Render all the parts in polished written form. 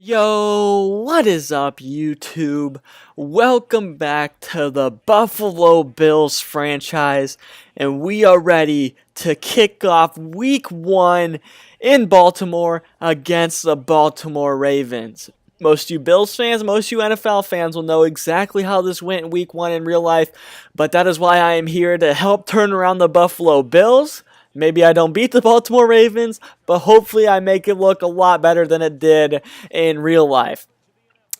Yo, what is up, YouTube? Welcome back to the Buffalo Bills franchise, and we are ready to kick off week 1 in Baltimore against the Baltimore Ravens. Most of you Bills fans, most of you NFL fans will know exactly how this went in week 1 in real life, but that is why I am here to help turn around the Buffalo Bills. Maybe I don't beat the Baltimore Ravens, but hopefully I make it look a lot better than it did in real life.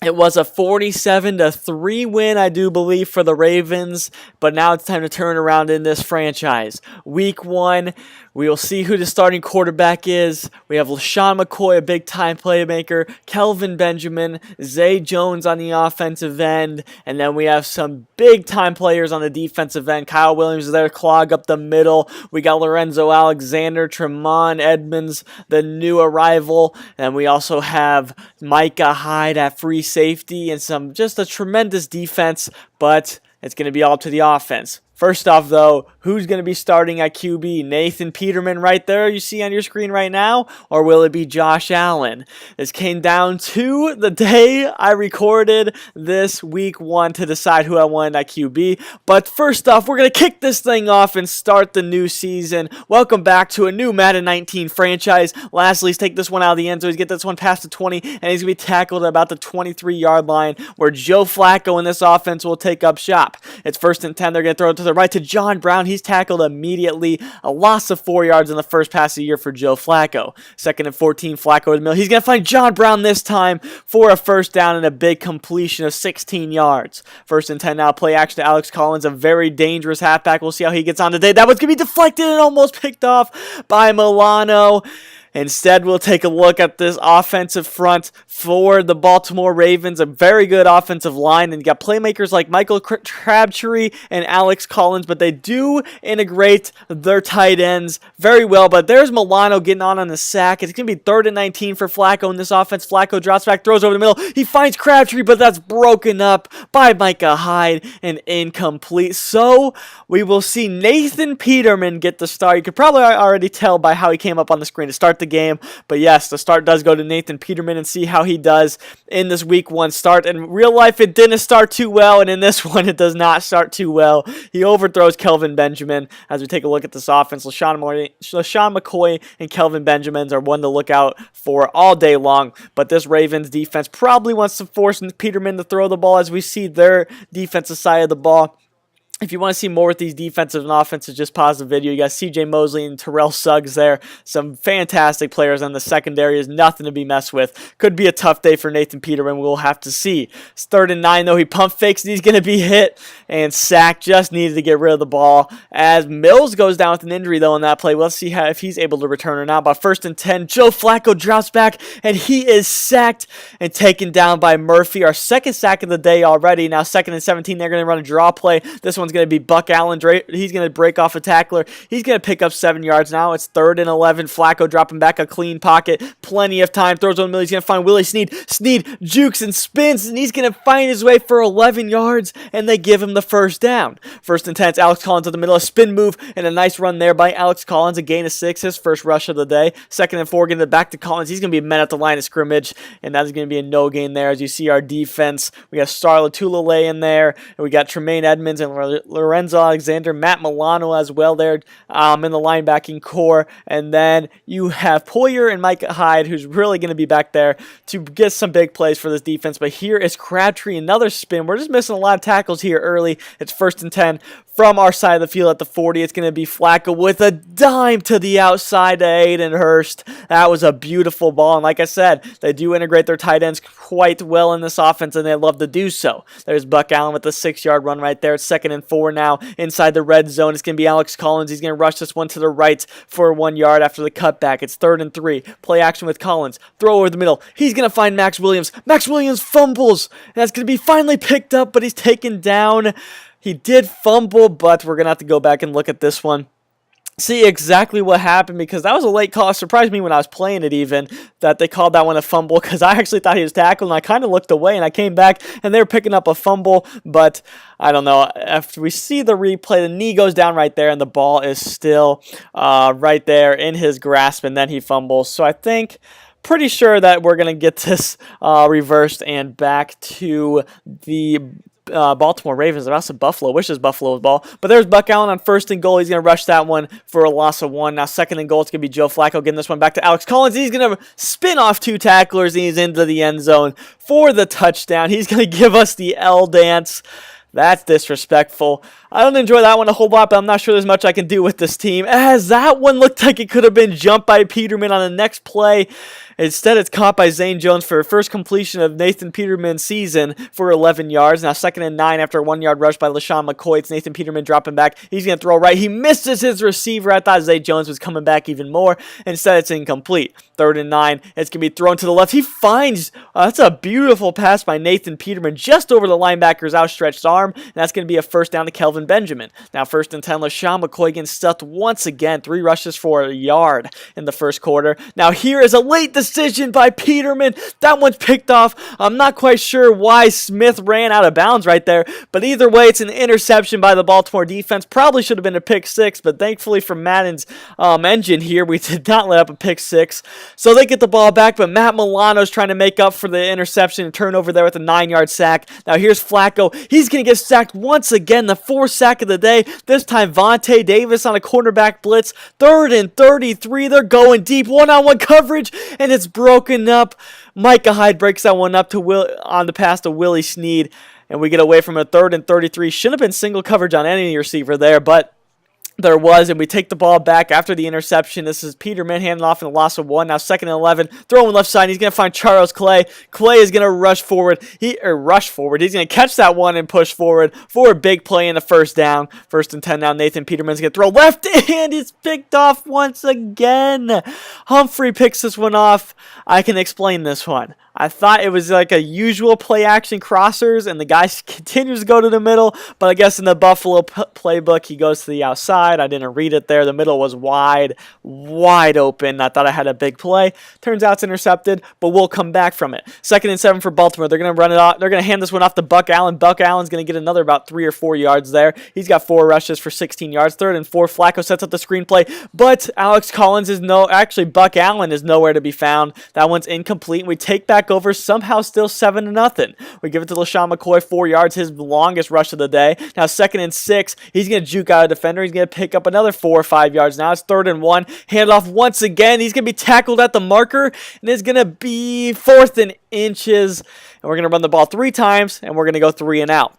It was a 47-3 win, I do believe, for the Ravens, but now it's time to turn around in this franchise. Week 1, we will see who the starting quarterback is. We have LaShawn McCoy, a big-time playmaker, Kelvin Benjamin, Zay Jones on the offensive end, and then we have some big-time players on the defensive end. Kyle Williams is there to clog up the middle. We got Lorenzo Alexander, Tremont Edmonds, the new arrival, and we also have Micah Hyde at free safety and just a tremendous defense, but it's going to be all up to the offense. First off, though, who's going to be starting at QB? Nathan Peterman right there you see on your screen right now? Or will it be Josh Allen? This came down to the day I recorded this week 1 to decide who I wanted at QB. But first off, we're going to kick this thing off and start the new season. Welcome back to a new Madden 19 franchise. Lastly, let's take this one out of the end zone. He's get this one past the 20, and he's going to be tackled at about the 23-yard line where Joe Flacco in this offense will take up shop. It's 1st and 10. They're going to throw it to the right to John Brown. He's tackled immediately. A loss of 4 yards in the first pass of the year for Joe Flacco. 2nd and 14, Flacco to the middle. He's going to find John Brown this time for a first down and a big completion of 16 yards. 1st and 10 now. Play action to Alex Collins, a very dangerous halfback. We'll see how he gets on today. That was going to be deflected and almost picked off by Milano. Instead, we'll take a look at this offensive front for the Baltimore Ravens. A very good offensive line, and you got playmakers like Michael Crabtree and Alex Collins, but they do integrate their tight ends very well. But there's Milano getting on the sack. It's going to be 3rd and 19 for Flacco in this offense. Flacco drops back, throws over the middle. He finds Crabtree, but that's broken up by Micah Hyde and incomplete. So we will see Nathan Peterman get the start. You could probably already tell by how he came up on the screen to start the game, but yes, the start does go to Nathan Peterman, and see how he does in this week 1 start. In real life, it didn't start too well, and in this one, it does not start too well. He overthrows Kelvin Benjamin. As we take a look at this offense, LaShawn McCoy and Kelvin Benjamin are one to look out for all day long, but this Ravens defense probably wants to force Peterman to throw the ball, as we see their defensive side of the ball. If you want to see more with these defensive and offenses, just pause the video. You got C.J. Mosley and Terrell Suggs there. Some fantastic players on the secondary. Is nothing to be messed with. Could be a tough day for Nathan Peterman. We'll have to see. It's 3rd and 9, though. He pump fakes, and he's going to be hit and sacked. Just needed to get rid of the ball. As Mills goes down with an injury, though, in that play. Let's see if he's able to return or not. But 1st and 10, Joe Flacco drops back, and he is sacked and taken down by Murphy. Our 2nd sack of the day already. Now 2nd and 17, they're going to run a draw play. This one's going to be Buck Allen. He's going to break off a tackler. He's going to pick up 7 yards. Now it's 3rd and 11. Flacco dropping back a clean pocket. Plenty of time. Throws on the middle. He's going to find Willie Snead. Snead jukes and spins, and he's going to find his way for 11 yards, and they give him the first down. 1st and 10. It's Alex Collins in the middle. A spin move and a nice run there by Alex Collins. A gain of 6. His first rush of the day. 2nd and 4. Getting it back to Collins. He's going to be met at the line of scrimmage, and that is going to be a no gain there. As you see our defense, we got Star Lotulelei in there, and we got Tremaine Edmonds and Lorenzo Alexander, Matt Milano as well there in the linebacking core. And then you have Poyer and Micah Hyde, who's really going to be back there to get some big plays for this defense. But here is Crabtree, another spin. We're just missing a lot of tackles here early. It's 1st and 10 from our side of the field at the 40. It's going to be Flacco with a dime to the outside to Aiden Hurst. That was a beautiful ball. And like I said, they do integrate their tight ends quite well in this offense, and they love to do so. There's Buck Allen with the 6-yard run right there. It's 2nd and 4 now inside the red zone. It's going to be Alex Collins. He's going to rush this one to the right for 1 yard after the cutback. It's 3rd and 3. Play action with Collins. Throw over the middle. He's going to find Max Williams. Max Williams fumbles. That's going to be finally picked up, but he's taken down. He did fumble, but we're going to have to go back and look at this one. See exactly what happened, because that was a late call. It surprised me when I was playing it even that they called that one a fumble, because I actually thought he was tackled, and I kind of looked away, and I came back, and they were picking up a fumble, but I don't know. After we see the replay, the knee goes down right there, and the ball is still right there in his grasp, and then he fumbles. So I think pretty sure that we're going to get this reversed and back to the Baltimore Ravens. I said Buffalo. Wishes Buffalo was ball. But there's Buck Allen on first and goal. He's going to rush that one for a loss of 1. Now second and goal, it's going to be Joe Flacco getting this one back to Alex Collins. He's going to spin off 2 tacklers, and he's into the end zone for the touchdown. He's going to give us the L dance. That's disrespectful. I don't enjoy that one a whole lot, but I'm not sure there's much I can do with this team, as that one looked like it could have been jumped by Peterman on the next play. Instead, it's caught by Zane Jones for a first completion of Nathan Peterman's season for 11 yards. Now, 2nd and 9 after a 1-yard rush by LaShawn McCoy. It's Nathan Peterman dropping back. He's going to throw right. He misses his receiver. I thought Zane Jones was coming back even more. Instead, it's incomplete. 3rd and 9. It's going to be thrown to the left. He finds, that's a beautiful pass by Nathan Peterman just over the linebacker's outstretched arm. And that's going to be a first down to Kelvin Benjamin. Now, 1st and 10. LaShawn McCoy getting stuffed once again. 3 rushes for a yard in the first quarter. Now, here is a late decision by Peterman. That one's picked off. I'm not quite sure why Smith ran out of bounds right there, but either way, it's an interception by the Baltimore defense. Probably should have been a pick 6, but thankfully for Madden's engine here, we did not let up a pick 6. So they get the ball back, but Matt Milano's trying to make up for the interception and turnover there with a 9-yard sack. Now here's Flacco. He's going to get sacked once again, the 4th sack of the day. This time Vontae Davis on a cornerback blitz. 3rd and 33. They're going deep, one-on-one coverage, and it's broken up. Micah Hyde breaks that one up to on the pass to Willie Snead, and we get away from a 3rd and 33. Shouldn't have been single coverage on any receiver there, but there was, and we take the ball back after the interception. This is Peterman handing off in a loss of 1. Now 2nd and 11, throwing left side. He's going to find Charles Clay. Clay is going to rush forward. He's going to catch that one and push forward for a big play in the first down. 1st and 10 now. Nathan Peterman's going to throw left, and it's picked off once again. Humphrey picks this one off. I can explain this one. I thought it was like a usual play-action crossers, and the guy continues to go to the middle, but I guess in the Buffalo playbook, he goes to the outside. I didn't read it there. The middle was wide open. I thought I had a big play. Turns out it's intercepted, but we'll come back from it. 2nd and 7 for Baltimore. They're going to run it off. They're going to hand this one off to Buck Allen. Buck Allen's going to get another about 3 or 4 yards there. He's got 4 rushes for 16 yards. 3rd and 4. Flacco sets up the screenplay, but Buck Allen is nowhere to be found. That one's incomplete. We take back over, somehow still 7-0. We give it to LaShawn McCoy, 4 yards, his longest rush of the day. Now 2nd and 6, he's going to juke out a defender. He's going to pick up another 4 or 5 yards. Now it's 3rd and 1, handoff once again. He's going to be tackled at the marker, and it's going to be 4th and inches. And we're going to run the ball 3 times, and we're going to go 3 and out.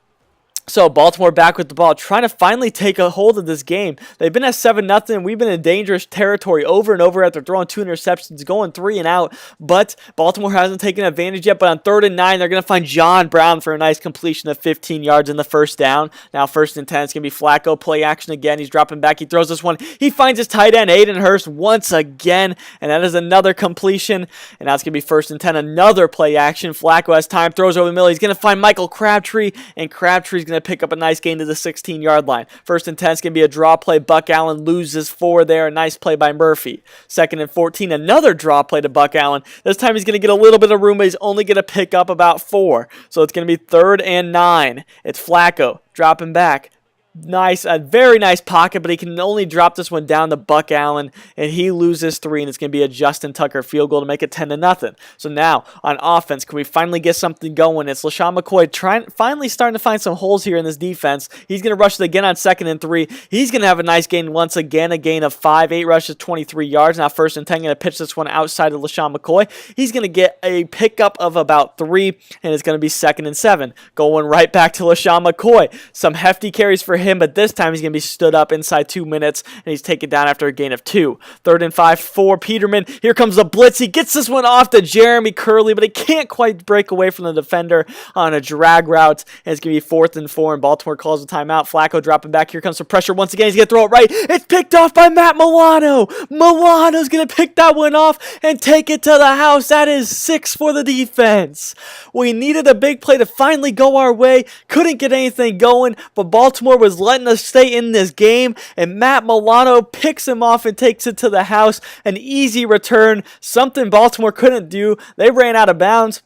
So Baltimore back with the ball, trying to finally take a hold of this game. They've been at 7-0. We've been in dangerous territory over and over after throwing 2 interceptions, going 3 and out. But Baltimore hasn't taken advantage yet. But on 3rd and 9, they're going to find John Brown for a nice completion of 15 yards in the first down. Now 1st and 10, it's going to be Flacco, play action again. He's dropping back. He throws this one. He finds his tight end, Aiden Hurst, once again. And that is another completion. And now it's going to be 1st and 10, another play action. Flacco has time, throws over the middle. He's going to find Michael Crabtree, and Crabtree's going to pick up a nice gain to the 16-yard line. 1st and 10 is going to be a draw play. Buck Allen loses 4 there. A nice play by Murphy. 2nd and 14, another draw play to Buck Allen. This time he's going to get a little bit of room, but he's only going to pick up about 4. So it's going to be 3rd and 9. It's Flacco dropping back. Nice, a very nice pocket, but he can only drop this one down to Buck Allen, and he loses 3, and it's going to be a Justin Tucker field goal to make it 10-0. So now, on offense, can we finally get something going? It's LaShawn McCoy finally starting to find some holes here in this defense. He's going to rush it again on 2nd and 3. He's going to have a nice gain once again, a gain of 5, 8 rushes, 23 yards. Now 1st and 10, going to pitch this one outside of LaShawn McCoy. He's going to get a pickup of about 3, and it's going to be 2nd and 7. Going right back to LaShawn McCoy. Some hefty carries for him, but this time he's going to be stood up inside 2 minutes, and he's taken down after a gain of 2. 3rd and 5 for Peterman. Here comes the blitz. He gets this one off to Jeremy Curley, but he can't quite break away from the defender on a drag route, and it's going to be 4th and 4, and Baltimore calls a timeout. Flacco dropping back. Here comes some pressure once again. He's going to throw it right. It's picked off by Matt Milano. Milano's going to pick that one off and take it to the house. That is 6 for the defense. We needed a big play to finally go our way. Couldn't get anything going, but Baltimore was letting us stay in this game, and Matt Milano picks him off and takes it to the house. An easy return, something Baltimore couldn't do. They ran out of bounds.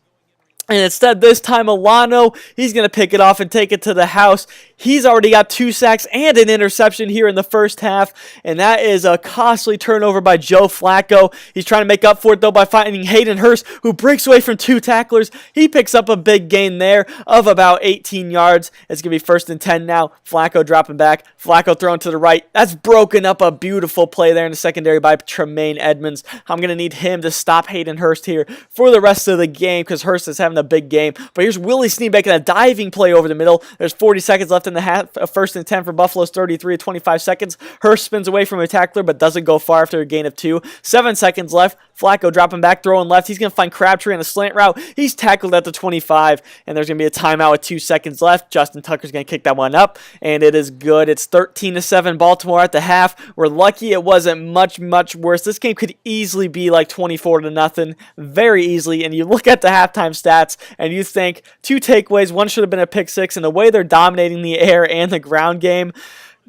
And instead, this time, Milano, he's going to pick it off and take it to the house. He's already got 2 sacks and an interception here in the first half, and that is a costly turnover by Joe Flacco. He's trying to make up for it, though, by finding Hayden Hurst, who breaks away from 2 tacklers. He picks up a big gain there of about 18 yards. It's going to be 1st and 10 now. Flacco dropping back. Flacco throwing to the right. That's broken up a beautiful play there in the secondary by Tremaine Edmonds. I'm going to need him to stop Hayden Hurst here for the rest of the game because Hurst is having a big game. But here's Willie Snead making a diving play over the middle. There's 40 seconds left in the half. 1st and 10 for Buffalo's 33 to 25 seconds. Hurst spins away from a tackler but doesn't go far after a gain of 2. 7 seconds left. Flacco dropping back, throwing left. He's going to find Crabtree on a slant route. He's tackled at the 25, and there's going to be a timeout with 2 seconds left. Justin Tucker's going to kick that one up, and it is good. It's 13-7 Baltimore at the half. We're lucky it wasn't much worse. This game could easily be like 24-0, very easily, and you look at the halftime stats, and you think 2 takeaways, 1 should have been a pick 6, and the way they're dominating the air and the ground game,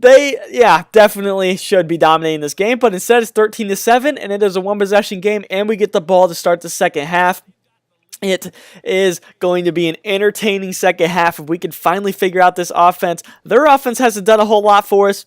they, definitely should be dominating this game, but instead it's 13-7, and it is a 1-possession game, and we get the ball to start the second half. It is going to be an entertaining second half if we can finally figure out this offense. Their offense hasn't done a whole lot for us,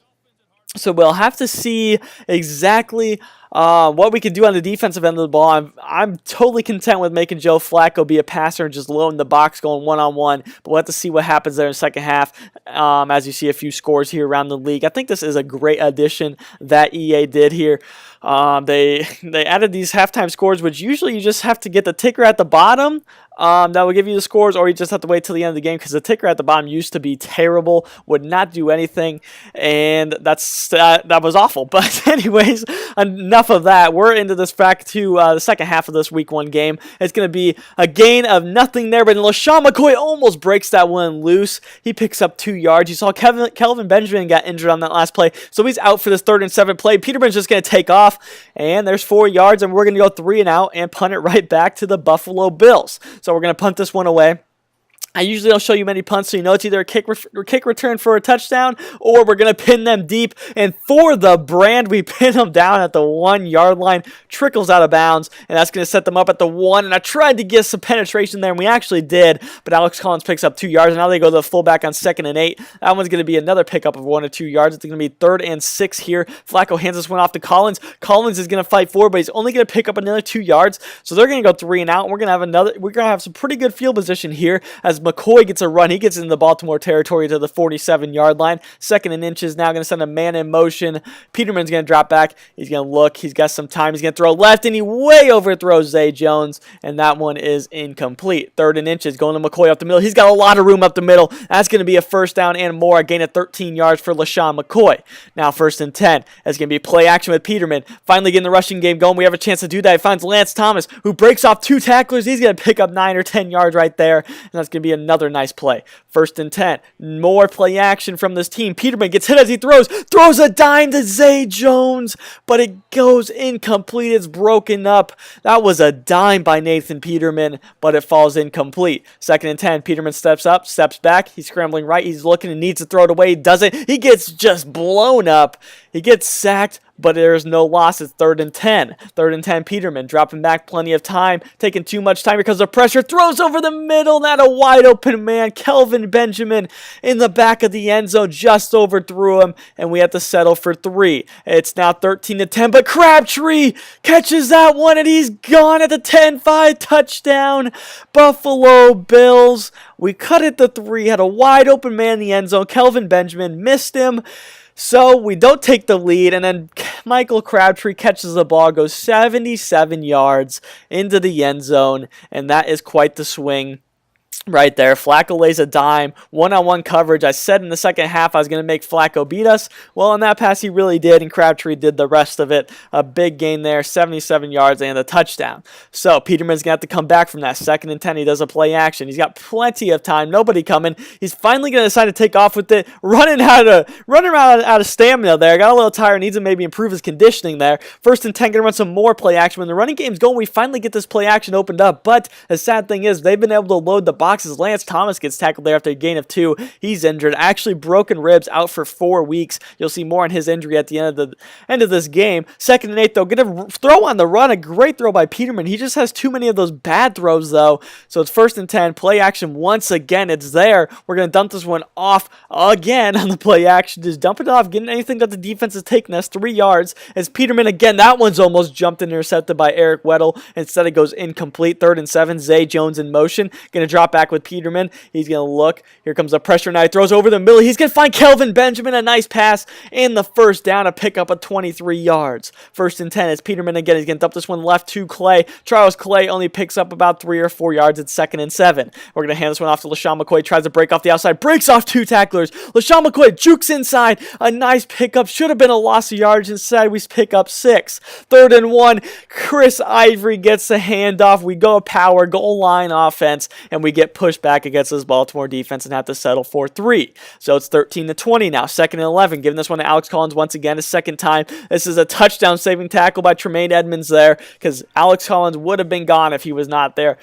so we'll have to see exactly what we can do on the defensive end of the ball. I'm totally content with making Joe Flacco be a passer and just loading the box going one-on-one, but we'll have to see what happens there in the second half as you see a few scores here around the league. I think this is a great addition that EA did here. They added these halftime scores, which usually you just have to get the ticker at the bottom that will give you the scores, or you just have to wait till the end of the game because the ticker at the bottom used to be terrible, would not do anything, and that was awful. But anyways, enough of that. We're into this back to the second half of this Week 1 game. It's going to be a gain of nothing there, but LaShawn McCoy almost breaks that one loose. He picks up 2 yards. You saw Kelvin Benjamin got injured on that last play, so he's out for this 3rd and 7 play. Peterman's just going to take off, and there's 4 yards, and we're going to go 3 and out and punt it right back to the Buffalo Bills. So we're going to punt this one away. I usually don't show you many punts, so you know it's either a kick return for a touchdown, or we're going to pin them deep. And for the brand, we pin them down at the 1-yard line, trickles out of bounds, and that's going to set them up at the 1. And I tried to get some penetration there, and we actually did, but Alex Collins picks up 2 yards, and now they go to the fullback on 2nd and 8. That one's going to be another pickup of 1 or 2 yards. It's going to be 3rd and 6 here. Flacco hands this one off to Collins. Collins is going to fight forward, but he's only going to pick up another 2 yards, so they're going to go 3 and out. And we're going to have some pretty good field position here as McCoy gets a run. He gets into the Baltimore territory to the 47-yard line. 2nd and inches, now going to send a man in motion. Peterman's going to drop back. He's going to look. He's got some time. He's going to throw left, and he way overthrows Zay Jones, and that one is incomplete. 3rd and inches, going to McCoy up the middle. He's got a lot of room up the middle. That's going to be a 1st down and more. A gain of 13 yards for LaShawn McCoy. Now 1st and 10. That's going to be play action with Peterman. Finally getting the rushing game going. We have a chance to do that. He finds Lance Thomas, who breaks off 2 tacklers. He's going to pick up 9 or 10 yards right there, and that's going to be another nice play. 1st and 10. More play action from this team. Peterman gets hit as he throws a dime to Zay Jones, but it goes incomplete. It's broken up. That was a dime by Nathan Peterman, but it falls incomplete. 2nd and 10. Peterman steps up, steps back. He's scrambling right. He's looking and needs to throw it away. He doesn't. He gets just blown up. He gets sacked, but there's no loss. It's 3rd and 10. 3rd and 10, Peterman dropping back, plenty of time, taking too much time because of pressure, throws over the middle, not a wide open man. Kelvin Benjamin in the back of the end zone just overthrew him, and we have to settle for 3. It's now 13-10, but Crabtree catches that one, and he's gone at the 10-5 touchdown. Buffalo Bills. We cut it to 3, had a wide open man in the end zone. Kelvin Benjamin missed him. So we don't take the lead, and then Michael Crabtree catches the ball, goes 77 yards into the end zone, and that is quite the swing right there. Flacco lays a dime, one-on-one coverage. I said in the second half I was going to make Flacco beat us. Well, on that pass he really did, and Crabtree did the rest of it. A big gain there, 77 yards and a touchdown. So Peterman's going to have to come back from that. 2nd and 10, he does a play action. He's got plenty of time, nobody coming. He's finally going to decide to take off with it, running out of stamina there. Got a little tired, needs to maybe improve his conditioning there. 1st and 10, going to run some more play action. When the running game's going, we finally get this play action opened up, but the sad thing is they've been able to load the box boxes. Lance Thomas gets tackled there after a gain of 2. He's injured. Actually broken ribs, out for 4 weeks. You'll see more on his injury at the end of this game. 2nd and 8, though. Get a throw on the run. A great throw by Peterman. He just has too many of those bad throws, though. So it's 1st and 10. Play action once again. It's there. We're going to dump this one off again on the play action. Just dump it off. Getting anything that the defense is taking us 3 yards. As Peterman again. That one's almost jumped and intercepted by Eric Weddle. Instead, it goes incomplete. 3rd and 7. Zay Jones in motion. Going to drop back with Peterman. He's going to look. Here comes the pressure now. He throws over the middle. He's going to find Kelvin Benjamin. A nice pass in the 1st down to pick up a 23 yards. 1st and 10. It's Peterman again. He's going to dump this one left to Clay. Charles Clay only picks up about 3 or 4 yards. It's 2nd and 7. We're going to hand this one off to LaShawn McCoy. Tries to break off the outside. Breaks off 2 tacklers. LaShawn McCoy jukes inside. A nice pickup. Should have been a loss of yards. Instead, we pick up 6. 3rd and 1. Chris Ivory gets the handoff. We go power, goal line offense, and we get pushed back against this Baltimore defense and have to settle for 3. So it's 13 to 20 now. 2nd and 11. Giving this one to Alex Collins once again, a 2nd time. This is a touchdown saving tackle by Tremaine Edmonds there, because Alex Collins would have been gone if he was not there.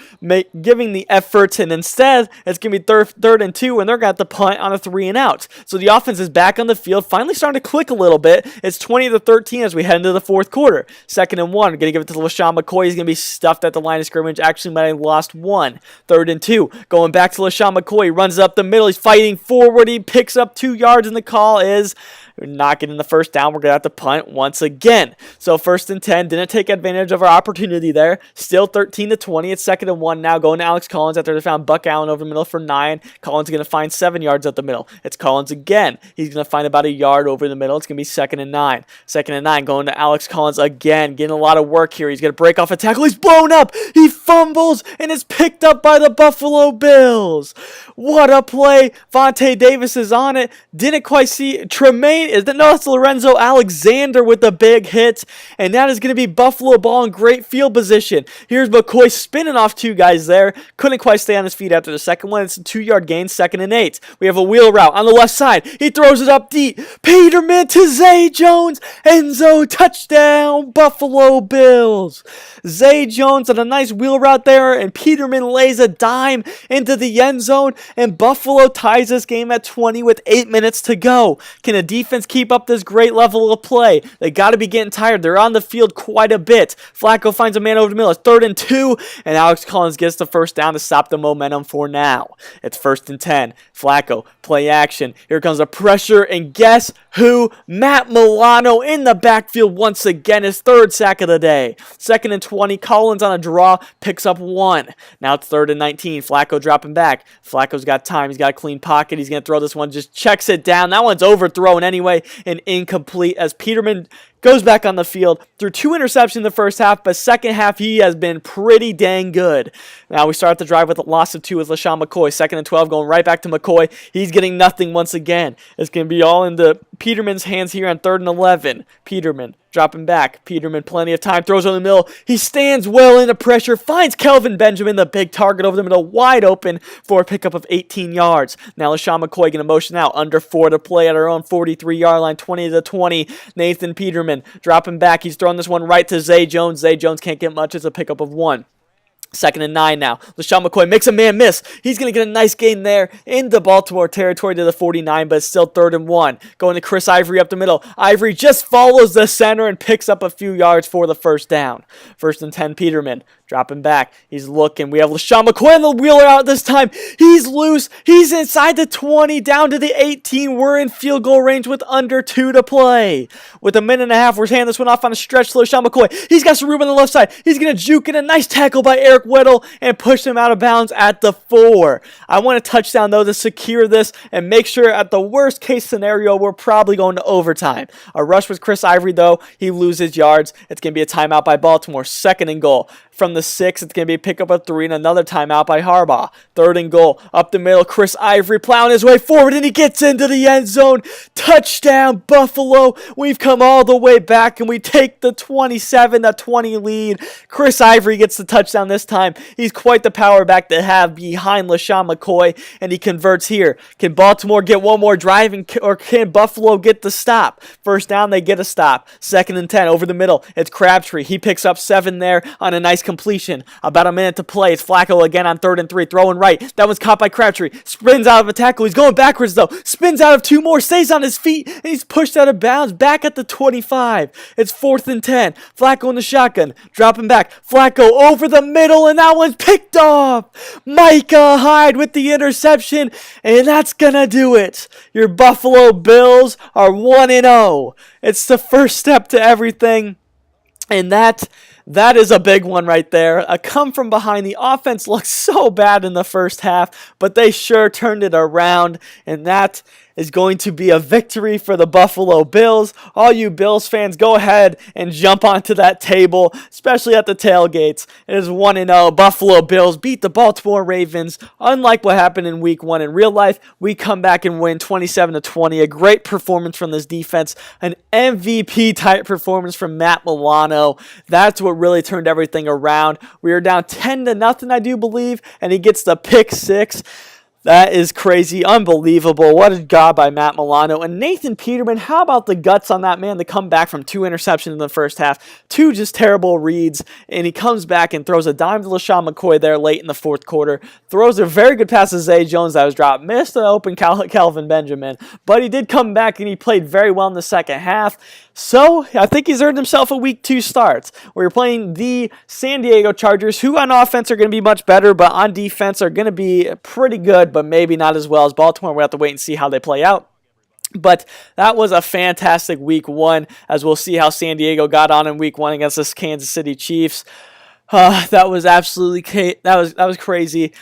Giving the effort, and instead, it's going to be 3rd and 2, and they're going to have to punt on a 3 and out. So the offense is back on the field, finally starting to click a little bit. It's 20 to 13 as we head into the 4th quarter. 2nd and 1. Going to give it to LaShawn McCoy. He's going to be stuffed at the line of scrimmage. Actually might have lost 1. 3rd and 2. Going back to LaShawn McCoy. He runs up the middle. He's fighting forward. He picks up 2 yards, and the call is not getting the 1st down. We're going to have to punt once again. So 1st and 10. Didn't take advantage of our opportunity there. Still 13 to 20. It's 2nd and 1 now. Going to Alex Collins after they found Buck Allen over the middle for 9. Collins is going to find 7 yards at the middle. It's Collins again. He's going to find about a yard over the middle. It's going to be 2nd and 9. 2nd and 9. Going to Alex Collins again. Getting a lot of work here. He's going to break off a tackle. He's blown up. He fumbles and is picked up by the Buffalo Bills. What a play. Vontae Davis is on it. Didn't quite see. Tremaine is no, it's Lorenzo Alexander with the big hit. And that is going to be Buffalo ball in great field position. Here's McCoy spinning off 2 guys there. Couldn't quite stay on his feet after the second one. It's a 2-yard gain, 2nd and 8. We have a wheel route on the left side. He throws it up deep. Peterman to Zay Jones. End zone touchdown, Buffalo Bills. Zay Jones on a nice wheel route there, and Peterman lays a dime into the end zone, and Buffalo ties this game at 20 with 8 minutes to go. Can the defense keep up this great level of play? They got to be getting tired. They're on the field quite a bit. Flacco finds a man over the middle. It's 3rd and 2, and Alex Collins gets the 1st down to stop the momentum for now. It's 1st and 10. Flacco, play action. Here comes the pressure, and guess who? Matt Milano in the backfield once again. His 3rd sack of the day. 2nd and 20. Collins on a draw, picks up 1. Now it's 3rd and 19. Flacco dropping back. Flacco's got time. He's got a clean pocket. He's going to throw this one. Just checks it down. That one's overthrown anyway and incomplete as Peterman goes back on the field. Threw 2 interceptions in the 1st half, but 2nd half he has been pretty dang good. Now we start the drive with a loss of 2 with LaShawn McCoy. 2nd and 12 going right back to McCoy. He's getting nothing once again. It's going to be all into Peterman's hands here on 3rd and 11. Peterman dropping back. Peterman plenty of time. Throws on the middle. He stands well into pressure. Finds Kelvin Benjamin, the big target over the middle, wide open for a pickup of 18 yards. Now LaShawn McCoy going to motion out. Under 4 to play at our own 43-yard line. 20 to 20. Nathan Peterman dropping back. He's throwing this one right to Zay Jones. Zay Jones can't get much. It's a pickup of 1. 2nd and 9 now. LaShawn McCoy makes a man miss. He's going to get a nice gain there into Baltimore territory to the 49, but it's still 3rd and 1. Going to Chris Ivory up the middle. Ivory just follows the center and picks up a few yards for the 1st down. 1st and 10, Peterman. Dropping back. He's looking. We have LaShawn McCoy on the wheeler out this time. He's loose. He's inside the 20, down to the 18. We're in field goal range with under 2 to play. With a minute and a half, we're handing this one off on a stretch to LaShawn McCoy. He's got some room on the left side. He's going to juke in a nice tackle by Eric Weddle and push him out of bounds at the 4. I want a touchdown, though, to secure this and make sure at the worst case scenario, we're probably going to overtime. A rush with Chris Ivory, though. He loses yards. It's going to be a timeout by Baltimore. 2nd and goal. From the 6, it's going to be a pickup of 3 and another timeout by Harbaugh. 3rd and goal. Up the middle, Chris Ivory plowing his way forward, and he gets into the end zone. Touchdown, Buffalo. We've come all the way back, and we take the 27-20 lead. Chris Ivory gets the touchdown this time. He's quite the power back to have behind LaShawn McCoy, and he converts here. Can Baltimore get one more drive, or can Buffalo get the stop? 1st down, they get a stop. 2nd and 10, over the middle. It's Crabtree. He picks up 7 there on a nice complete completion. About a minute to play. It's Flacco again on 3rd and 3, throwing right. That one's caught by Crabtree. Spins out of a tackle. He's going backwards though. Spins out of 2 more. Stays on his feet. And he's pushed out of bounds. Back at the 25. It's 4th and 10. Flacco in the shotgun. Dropping back. Flacco over the middle. And that one's picked off. Micah Hyde with the interception. And that's going to do it. Your Buffalo Bills are 1-0. It's the first step to everything. And that is a big one right there. A come from behind. The offense looked so bad in the first half, but they sure turned it around, and that is going to be a victory for the Buffalo Bills. All you Bills fans, go ahead and jump onto that table, especially at the tailgates. It is 1-0. Buffalo Bills beat the Baltimore Ravens. Unlike what happened in Week 1 in real life, we come back and win 27-20. A great performance from this defense. An MVP-type performance from Matt Milano. That's what really turned everything around. We were down 10-0, I do believe, and he gets the pick 6. That is crazy. Unbelievable. What a job by Matt Milano. And Nathan Peterman, how about the guts on that man to come back from 2 interceptions in the first half, 2 just terrible reads, and he comes back and throws a dime to LaShawn McCoy there late in the fourth quarter, throws a very good pass to Zay Jones that was dropped, missed an open Calvin Benjamin, but he did come back and he played very well in the second half. So, I think he's earned himself a Week 2 start. We're playing the San Diego Chargers, who on offense are going to be much better, but on defense are going to be pretty good, but maybe not as well as Baltimore. We'll have to wait and see how they play out. But that was a fantastic Week 1, as we'll see how San Diego got on in Week 1 against the Kansas City Chiefs. That was absolutely that was crazy.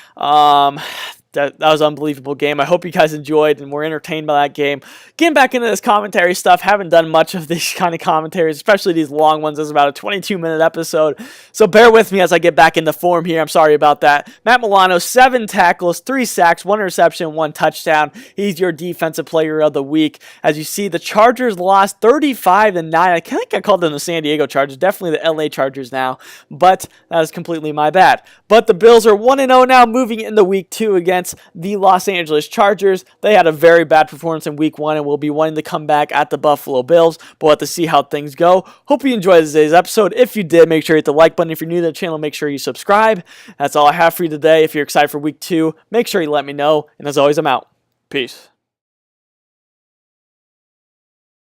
That was an unbelievable game. I hope you guys enjoyed and were entertained by that game. Getting back into this commentary stuff, haven't done much of these kind of commentaries, especially these long ones. This is about a 22-minute episode, so bear with me as I get back into form here. I'm sorry about that. Matt Milano, 7 tackles, 3 sacks, 1 interception, 1 touchdown. He's your defensive player of the week. As you see, the Chargers lost 35-9. I think I called them the San Diego Chargers, definitely the LA Chargers now, but that is completely my bad. But the Bills are 1-0 now, moving into Week 2 against the Los Angeles Chargers. They had a very bad performance in Week 1 and will be wanting to come back at the Buffalo Bills, but we'll have to see how things go. Hope you enjoyed today's episode. If you did, make sure you hit the like button. If you're new to the channel, make sure you subscribe. That's all I have for you today. If you're excited for Week 2, make sure you let me know. And as always, I'm out. Peace.